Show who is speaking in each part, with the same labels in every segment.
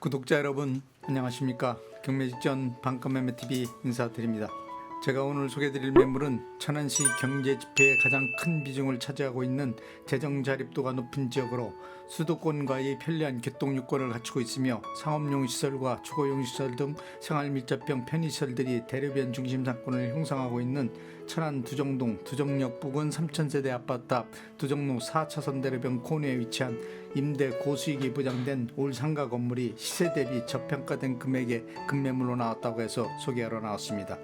Speaker 1: 구독자 여러분 안녕하십니까. 경매직전 반가매매TV 인사드립니다. 제가 오늘 소개해드릴 매물은 천안시 경제지표에 가장 큰 비중을 차지하고 있는 재정자립도가 높은 지역으로 수도권과의 편리한 교통요건을 갖추고 있으며 상업용 시설과 주거용 시설 등 생활밀접형 편의시설들이 대로변 중심 상권을 형성하고 있는 천안 두정동 두정역 부근 3000세대 아파트 앞 두정로 4차선 대로변 코너에 위치한 임대 고수익이 보장된 올 상가 건물이 시세 대비 저평가된 금액에 급매물로 나왔다고 해서 소개하러 나왔습니다.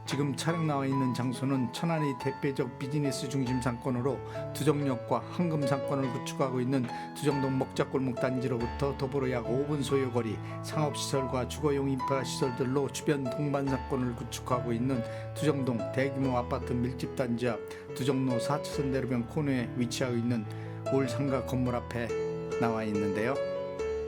Speaker 1: 지금 촬영 나와 있는 장소는 천안의 대표적 비즈니스 중심 상권으로 두정역과 황금 상권을 구축하고 있는 두정동 먹자골목 단지로부터 도보로 약 5분 소요거리, 상업시설과 주거용 인프라시설들로 주변 동반 상권을 구축하고 있는 두정동 대규모 아파트 밀집 단지 앞 두정로 4차선 대로변 코너에 위치하고 있는 올 상가 건물 앞에 나와 있는데요.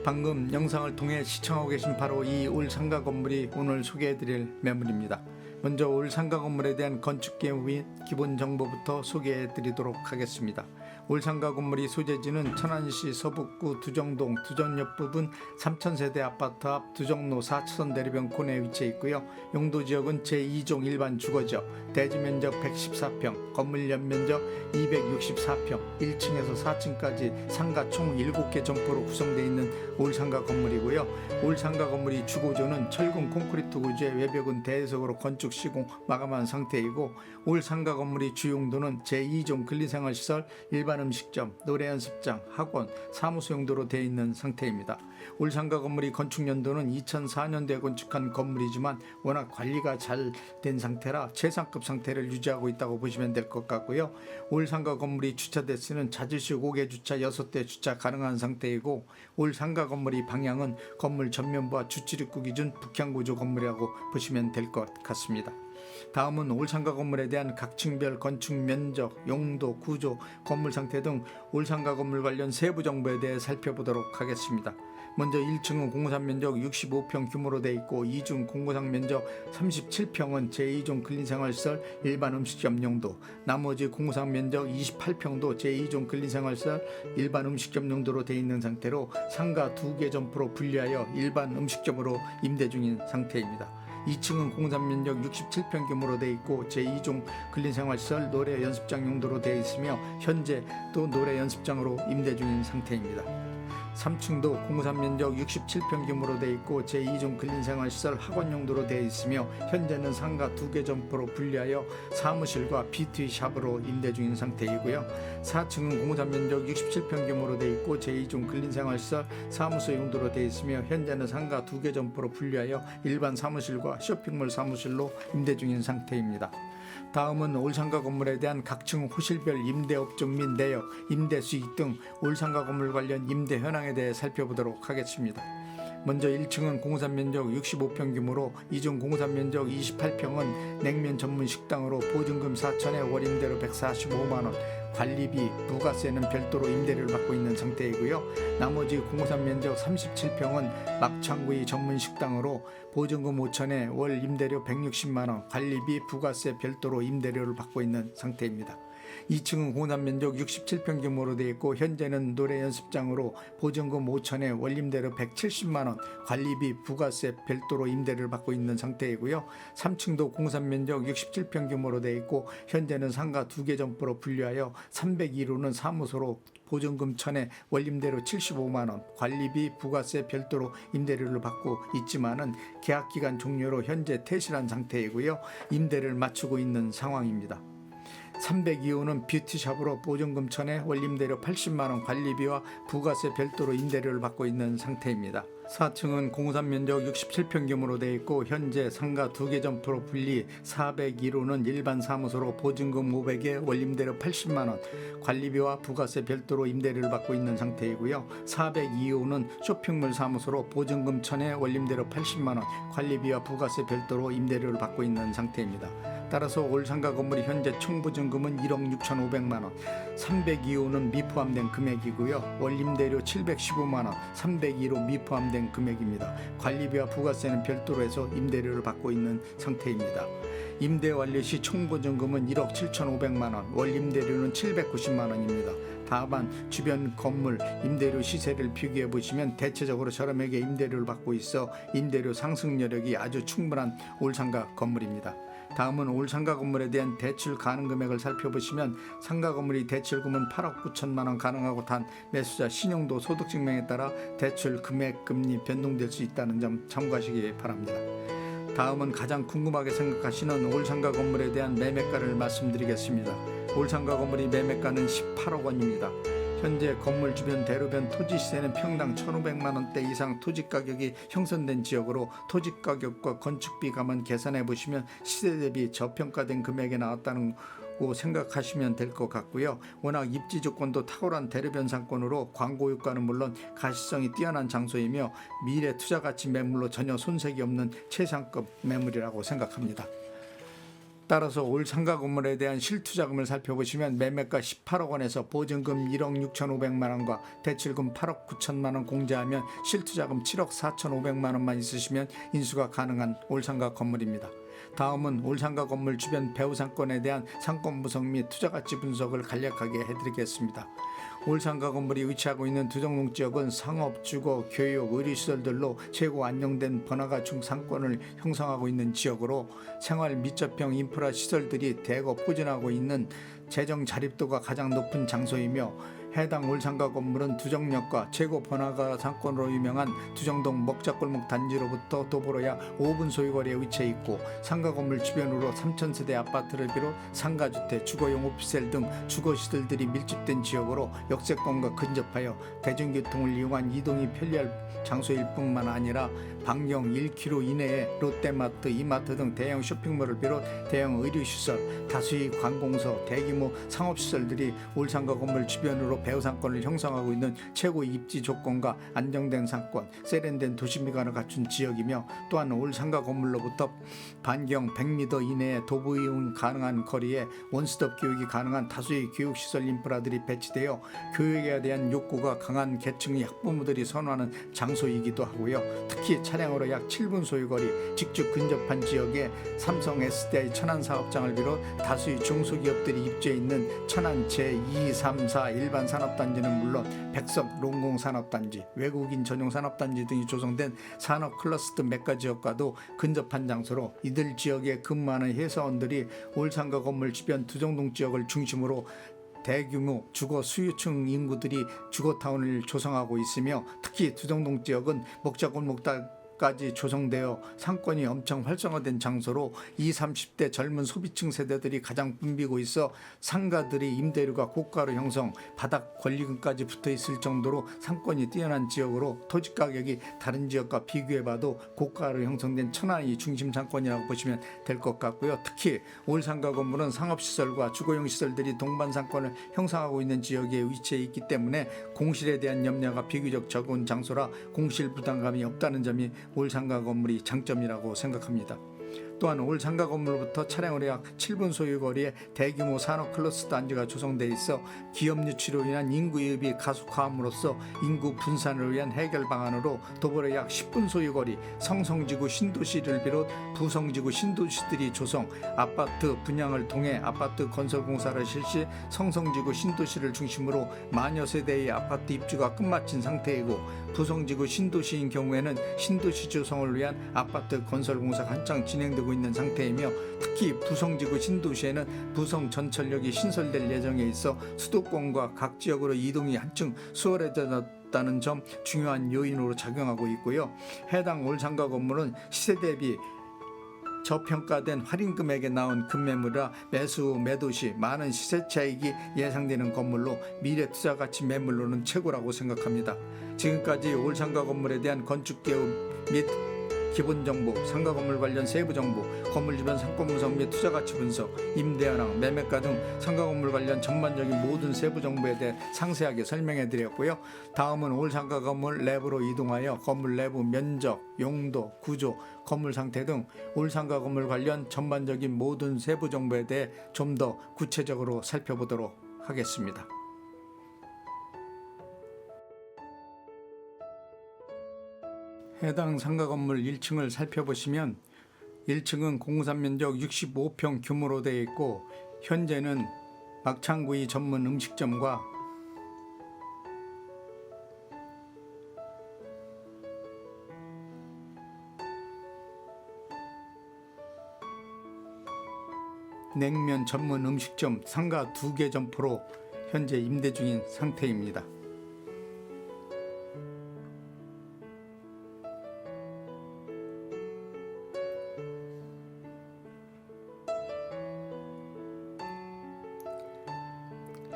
Speaker 1: 방금 영상을 통해 시청하고 계신 바로 이 올 상가 건물이 오늘 소개해드릴 매물입니다. 먼저 올 상가 건물에 대한 건축계획 및 기본 정보부터 소개해 드리도록 하겠습니다. 올 상가 건물이 소재지는 천안시 서북구 두정동 두정역 부분 3000세대 아파트 앞 두정로 4차선 대로변 코너에 위치해 있고요. 용도지역은 제2종 일반 주거지역, 대지면적 114평, 건물 연면적 264평, 1층에서 4층까지 상가 총 7개 점포로 구성되어 있는 올 상가 건물이고요. 올 상가 건물이 주구조는 철근 콘크리트 구조의 외벽은 대리석으로 건축 시공 마감한 상태이고, 올 상가 건물의 주용도는 제2종 근리생활시설, 일반 음식점, 노래연습장, 학원, 사무소 용도로 되어 있는 상태입니다. 올 상가 건물의 건축 연도는 2004년도에 건축한 건물이지만 워낙 관리가 잘 된 상태라 최상급 상태를 유지하고 있다고 보시면 될 것 같고요. 올 상가 건물의 주차 대수는 자주식 5개 주차 6대 주차 가능한 상태이고, 올 상가 건물의 방향은 건물 전면부와 주출입구 기준 북향 구조 건물이라고 보시면 될 것 같습니다. 다음은 올 상가 건물에 대한 각 층별 건축 면적, 용도, 구조, 건물 상태 등 올 상가 건물 관련 세부 정보에 대해 살펴보도록 하겠습니다. 먼저 1층은 공사 면적 65평 규모로 되어 있고, 2중 공고상 면적 37평은 제2종 근린생활시설 일반 음식점 용도, 나머지 공고상 면적 28평도 제2종 근린생활시설 일반 음식점 용도로 되어 있는 상태로 상가 2개 점포로 분리하여 일반 음식점으로 임대 중인 상태입니다. 2층은 공산 면적 67평 규모로 되어 있고, 제2종 근린생활시설 노래 연습장 용도로 되어 있으며 현재 또 노래 연습장으로 임대 중인 상태입니다. 3층도 공산 면적 67평 규모로 되어 있고, 제2종 근린생활시설 학원 용도로 되어 있으며 현재는 상가 2개 점포로 분리하여 사무실과 뷰티 샵으로 임대 중인 상태이고요. 4층은 공산 면적 67평 규모로 되어 있고, 제2종 근린생활시설 사무소 용도로 되어 있으며 현재는 상가 2개 점포로 분리하여 일반 사무실과 쇼핑몰 사무실로 임대 중인 상태입니다. 다음은 올 상가 건물에 대한 각층 호실별 임대업종 및 내역, 임대 수익 등 올 상가 건물 관련 임대 현황에 대해 살펴보도록 하겠습니다. 먼저 1층은 공사 면적 65평 규모로 2중 공사 면적 28평은 냉면 전문 식당으로 보증금 4천에 월 임대료 145만원, 관리비, 부가세는 별도로 임대료를 받고 있는 상태이고요. 나머지 공사 면적 37평은 막창구이 전문 식당으로 보증금 5천에 월 임대료 160만원, 관리비, 부가세 별도로 임대료를 받고 있는 상태입니다. 2층은 공사 면적 67평 규모로 되어 있고, 현재는 노래 연습장으로 보증금 5천에 월 임대료 170만원, 관리비, 부가세 별도로 임대료를 받고 있는 상태이고요. 3층도 공사 면적 67평 규모로 되어 있고, 현재는 상가 2개 점포로 분리하여 302호는 사무소로 보증금 1000에 월 임대료 75만원, 관리비, 부가세 별도로 임대료를 받고 있지만은 계약기간 종료로 현재 퇴실한 상태이고요. 임대를 맞추고 있는 상황입니다. 302호는 뷰티샵으로 보증금 1000에 월 임대료 80만원, 관리비와 부가세 별도로 임대료를 받고 있는 상태입니다. 4층은 공산 면적 67평 규모로 되어 있고, 현재 상가 2개 점포로 분리 401호는 일반 사무소로 보증금 500에 월 임대료 80만원, 관리비와 부가세 별도로 임대료를 받고 있는 상태이고요. 402호는 쇼핑몰 사무소로 보증금 1000에 월 임대료 80만원, 관리비와 부가세 별도로 임대료를 받고 있는 상태입니다. 따라서 올 상가 건물이 현재 총 보증금은 1억 6,500만원, 302호는 미포함된 금액이고요. 월 임대료 715만원, 302호 미포함된 금액입니다. 관리비와 부가세는 별도로 해서 임대료를 받고 있는 상태입니다. 임대 완료 시 총 보증금은 1억 7,500만원, 월 임대료는 790만원입니다. 다만 주변 건물 임대료 시세를 비교해 보시면 대체적으로 저렴하게 임대료를 받고 있어 임대료 상승 여력이 아주 충분한 올상가 건물입니다. 다음은 올상가 건물에 대한 대출 가능 금액을 살펴보시면 상가 건물이 대출금은 8억 9천만 원 가능하고 단 매수자 신용도 소득 증명에 따라 대출 금액 금리 변동될 수 있다는 점 참고하시기 바랍니다. 다음은 가장 궁금하게 생각하시는 올상가 건물에 대한 매매가를 말씀드리겠습니다. 올상가 건물이 매매가는 18억 원입니다. 현재 건물 주변 대로변 토지 시세는 평당 1,500만 원대 이상 토지 가격이 형성된 지역으로 토지 가격과 건축비 감안 계산해 보시면 시세 대비 저평가된 금액에 나왔다는 고 생각하시면 될 것 같고요. 워낙 입지 조건도 탁월한 대로변 상권으로 광고 효과는 물론 가시성이 뛰어난 장소이며 미래 투자 가치 매물로 전혀 손색이 없는 최상급 매물이라고 생각합니다. 따라서 올 상가 건물에 대한 실투자금을 살펴보시면 매매가 18억 원에서 보증금 1억 6,500만 원과 대출금 8억 9천만 원 공제하면 실투자금 7억 4,500만 원만 있으시면 인수가 가능한 올 상가 건물입니다. 다음은 올상가 건물 주변 배후 상권에 대한 상권 분석 및 투자가치 분석을 간략하게 해드리겠습니다. 올상가 건물이 위치하고 있는 두정동 지역은 상업, 주거, 교육, 의료시설들로 최고 안정된 번화가 중상권을 형성하고 있는 지역으로 생활 밀접형 인프라 시설들이 대거 포진하고 있는 재정 자립도가 가장 높은 장소이며 해당 올상가 건물은 두정역과 최고 번화가 상권으로 유명한 두정동 먹자골목 단지로부터 도보로 약 5분 소유거리에 위치해 있고 상가 건물 주변으로 3,000세대 아파트를 비롯 상가주택, 주거용 오피스텔 등 주거시설들이 밀집된 지역으로 역세권과 근접하여 대중교통을 이용한 이동이 편리할 장소일 뿐만 아니라 반경 1km 이내에 롯데마트, 이마트 등 대형 쇼핑몰을 비롯 대형 의료시설, 다수의 관공서, 대규모 상업시설들이 올상가 건물 주변으로 배후 상권을 형성하고 있는 최고 입지 조건과 안정된 상권, 세련된 도시미관을 갖춘 지역이며 또한 올상가 건물로부터 반경 100m 이내에 도보 이용 가능한 거리에 원스톱 교육이 가능한 다수의 교육시설 인프라들이 배치되어 교육에 대한 욕구가 강한 계층의 학부모들이 선호하는 장소이기도 하고요. 특히 차량으로 약 7분 소유거리, 직접 근접한 지역에 삼성 SDI 천안사업장을 비롯 다수의 중소기업들이 입주해 있는 천안 제2, 3, 4 일반 산업단지는 물론 백석 롱공산업단지, 외국인 전용 산업단지 등이 조성된 산업 클러스터 메가 지역과도 근접한 장소로 이들 지역에 근무하는 회사원들이 올상가 건물 주변 두정동 지역을 중심으로 대규모 주거 수요층 인구들이 주거타운을 조성하고 있으며 특히 두정동 지역은 먹자골목까지 조성되어 상권이 엄청 활성화된 장소로 20, 30대 젊은 소비층 세대들이 가장 붐비고 있어 상가들이 임대료가 고가로 형성, 바닥 권리금까지 붙어 있을 정도로 상권이 뛰어난 지역으로 토지 가격이 다른 지역과 비교해봐도 고가로 형성된 천안이 중심 상권이라고 보시면 될 것 같고요. 특히 올상가 건물은 상업시설과 주거용 시설들이 동반 상권을 형성하고 있는 지역에 위치해 있기 때문에 공실에 대한 염려가 비교적 적은 장소라 공실 부담감이 없다는 점이 올상가 건물이 장점이라고 생각합니다. 또한 올상가 건물로부터 차량으로 약 7분 소유거리에 대규모 산업 클러스터 단지가 조성돼 있어 기업 유치로 인한 인구 유입이 가속화함으로써 인구 분산을 위한 해결 방안으로 도보로 약 10분 소유거리 성성지구 신도시를 비롯 부성지구 신도시들이 조성, 아파트 분양을 통해 아파트 건설 공사를 실시 성성지구 신도시를 중심으로 만여 세대의 아파트 입주가 끝마친 상태이고 부성지구 신도시인 경우에는 신도시 조성을 위한 아파트 건설 공사가 한창 진행되고 있는 상태이며 특히 부성지구 신도시에는 부성 전철역이 신설될 예정에 있어 수도권과 각 지역으로 이동이 한층 수월해졌다는 점 중요한 요인으로 작용하고 있고요. 해당 올상가 건물은 시세 대비 저평가된 할인 금액에 나온 급매물이라 매수 후 매도 시 많은 시세 차익이 예상되는 건물로 미래 투자 가치 매물로는 최고라고 생각합니다. 지금까지 올상가 건물에 대한 건축 개요 및 기본 정보, 상가 건물 관련 세부 정보, 건물 주변 상권 분석 및 투자 가치 분석, 임대 현황, 매매가 등 상가 건물 관련 전반적인 모든 세부 정보에 대해 상세하게 설명해 드렸고요. 다음은 올상가 건물 내부로 이동하여 건물 내부 면적, 용도, 구조, 건물 상태 등 올상가 건물 관련 전반적인 모든 세부 정보에 대해 좀 더 구체적으로 살펴보도록 하겠습니다. 해당 상가 건물 1층을 살펴보시면 1층은 공산 면적 65평 규모로 되어 있고 현재는 막창구이 전문 음식점과 냉면 전문 음식점 상가 2개 점포로 현재 임대 중인 상태입니다.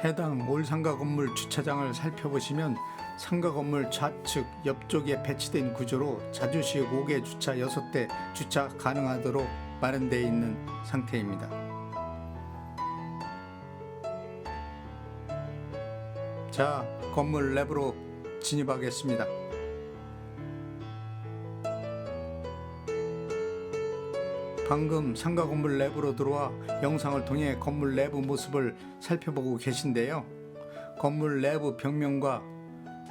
Speaker 1: 해당 올상가 건물 주차장을 살펴보시면 상가 건물 좌측 옆쪽에 배치된 구조로 자주식 5개 주차 6대 주차 가능하도록 마련되어 있는 상태입니다. 자, 건물 내부로 진입하겠습니다. 방금 상가 건물 내부로 들어와 영상을 통해 건물 내부 모습을 살펴보고 계신데요. 건물 내부 벽면과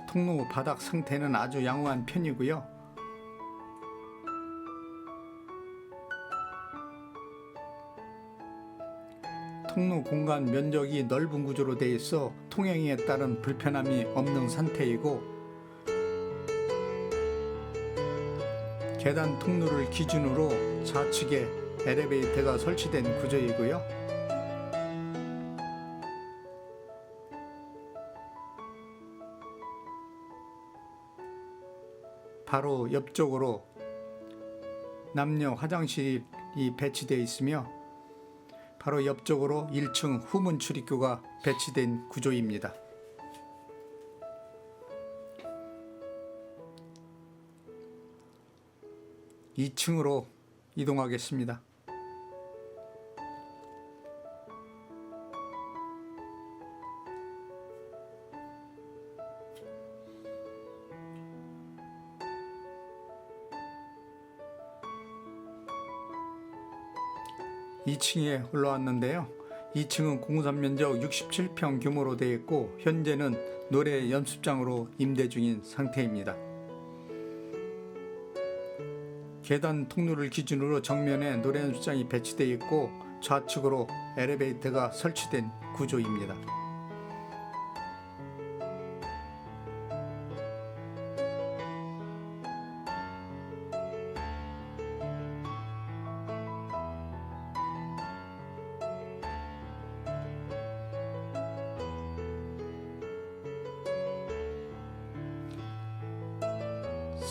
Speaker 1: 통로 바닥 상태는 아주 양호한 편이고요. 통로 공간 면적이 넓은 구조로 되어 있어 통행에 따른 불편함이 없는 상태이고, 계단 통로를 기준으로 좌측에 엘리베이터가 설치된 구조이고요. 바로 옆쪽으로 남녀 화장실이 배치되어 있으며 바로 옆쪽으로 1층 후문 출입구가 배치된 구조입니다. 2층으로 이동하겠습니다. (2층에) 올라왔는데요. 2층은 공사 면적 67평 규모로 되어 있고 현재는 노래 연습장으로 임대 중인 상태입니다. 계단 통로를 기준으로 정면에 노래 연습장이 배치되어 있고 좌측으로 엘리베이터가 설치된 구조입니다.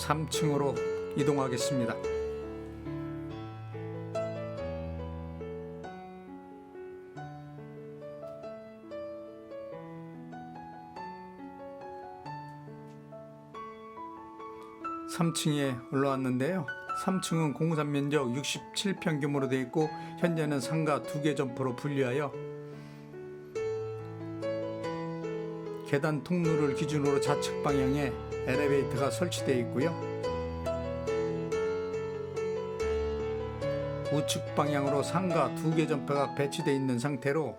Speaker 1: (3층으로) 이동하겠습니다. (3층에) 올라왔는데요. 3층은 공사 면적 67평 규모로 되어 있고 현재는 상가 2개 점포로 분리하여 계단 통로를 기준으로 좌측 방향에 엘리베이터가 설치되어 있고요. 우측 방향으로 상가 2개 점포가 배치되어 있는 상태로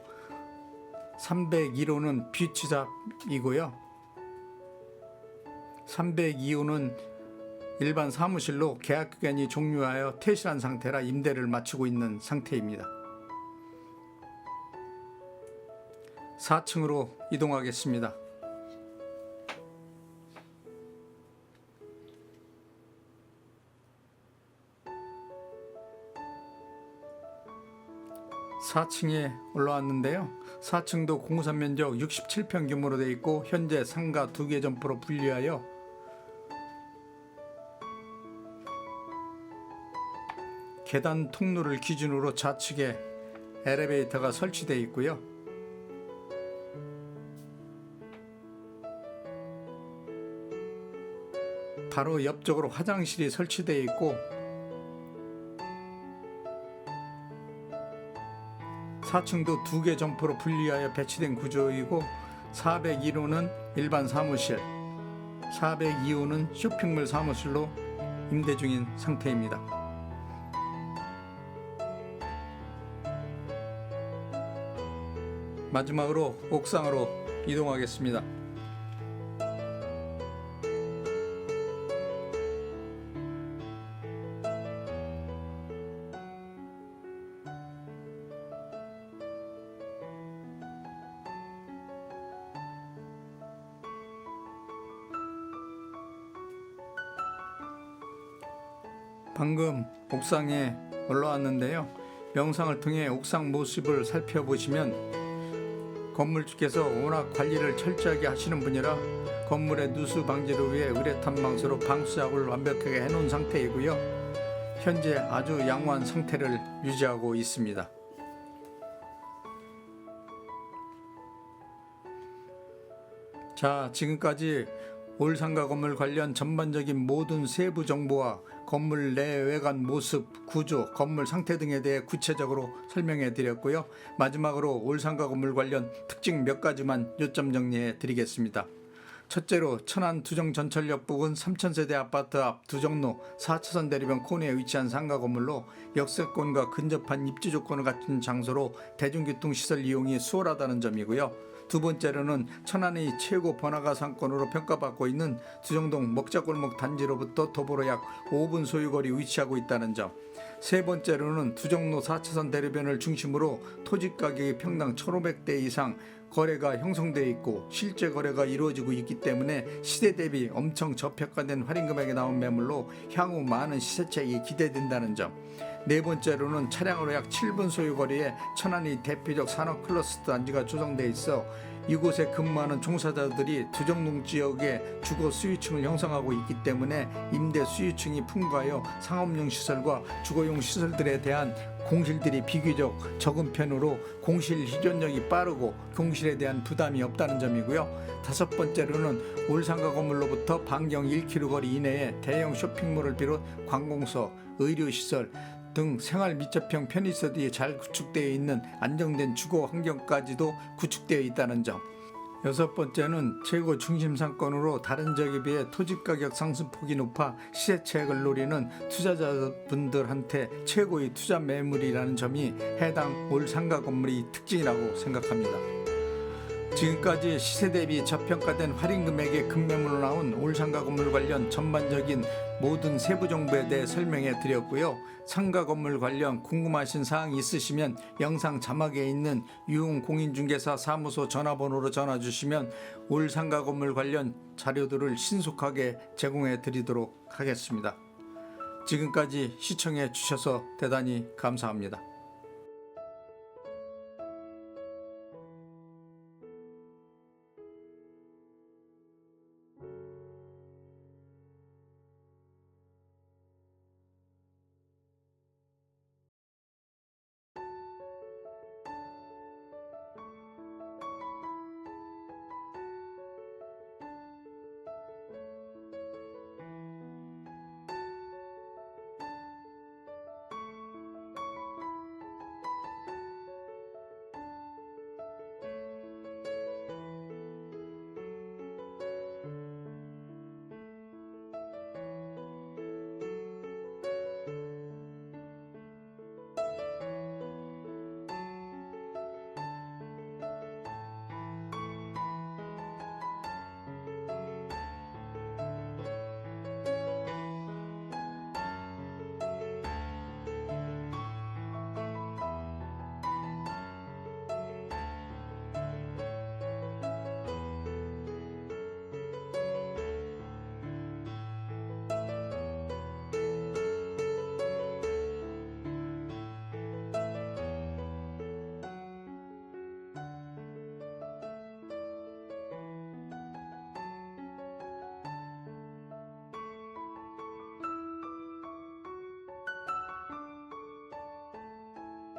Speaker 1: 301호는 뷰치잡이고요. 302호는 일반 사무실로 계약 기간이 종료하여 퇴실한 상태라 임대를 마치고 있는 상태입니다. 4층으로 이동하겠습니다. (4층에) 올라왔는데요. 4층도 공사 면적 67평 규모로 되어 있고 현재 상가 2개 점포로 분리하여 계단 통로를 기준으로 좌측에 엘리베이터가 설치되어 있고요. 바로 옆쪽으로 화장실이 설치되어 있고 4층도 2개 점포로 분리하여 배치된 구조이고 401호는 일반 사무실, 402호는 쇼핑몰 사무실로 임대 중인 상태입니다. 마지막으로 옥상으로 이동하겠습니다. 방금 옥상에 올라왔는데요. 영상을 통해 옥상 모습을 살펴보시면 건물주께서 워낙 관리를 철저하게 하시는 분이라 건물의 누수 방지를 위해 우레탄 방수로 방수 작업을 완벽하게 해놓은 상태이고요. 현재 아주 양호한 상태를 유지하고 있습니다. 자, 지금까지 올상가 건물 관련 전반적인 모든 세부 정보와 건물 내 외관 모습, 구조, 건물 상태 등에 대해 구체적으로 설명해 드렸고요. 마지막으로 올상가 건물 관련 특징 몇 가지만 요점 정리해 드리겠습니다. 첫째로 천안 두정 전철역 부근 3000세대 아파트 앞 두정로 4차선 대로변 코너에 위치한 상가 건물로 역세권과 근접한 입지 조건을 갖춘 장소로 대중교통 시설 이용이 수월하다는 점이고요. 두 번째로는 천안의 최고 번화가 상권으로 평가받고 있는 두정동 먹자골목 단지로부터 도보로 약 5분 소유거리 위치하고 있다는 점. 세 번째로는 두정로 4차선 대로변을 중심으로 토지 가격이 평당 1,500대 이상 거래가 형성되어 있고 실제 거래가 이루어지고 있기 때문에 시세 대비 엄청 저평가된 할인 금액에 나온 매물로 향후 많은 시세차익이 기대된다는 점. 네 번째로는 차량으로 약 7분 소유거리에 천안이 대표적 산업 클러스터 단지가 조성되어 있어 이곳에 근무하는 종사자들이 두정동 지역의 주거 수요층을 형성하고 있기 때문에 임대 수요층이 풍부하여 상업용 시설과 주거용 시설들에 대한 공실들이 비교적 적은 편으로 공실 희존력이 빠르고 공실에 대한 부담이 없다는 점이고요. 다섯 번째로는 올상가 건물로부터 반경 1km 거리 이내에 대형 쇼핑몰을 비롯 관공서, 의료시설 등 생활 밀접형 편의시설이 잘 구축되어 있는 안정된 주거 환경까지도 구축되어 있다는 점. 여섯 번째는 최고 중심 상권으로 다른 지역에 비해 토지가격 상승폭이 높아 시세차익을 노리는 투자자분들한테 최고의 투자 매물이라는 점이 해당 올상가 건물의 특징이라고 생각합니다. 지금까지 시세 대비 저평가된 할인 금액의 급매물로 나온 올상가 건물 관련 전반적인 모든 세부 정보에 대해 설명해 드렸고요. 상가 건물 관련 궁금하신 사항이 있으시면 영상 자막에 있는 유흥공인중개사 사무소 전화번호로 전화 주시면 올상가 건물 관련 자료들을 신속하게 제공해 드리도록 하겠습니다. 지금까지 시청해 주셔서 대단히 감사합니다.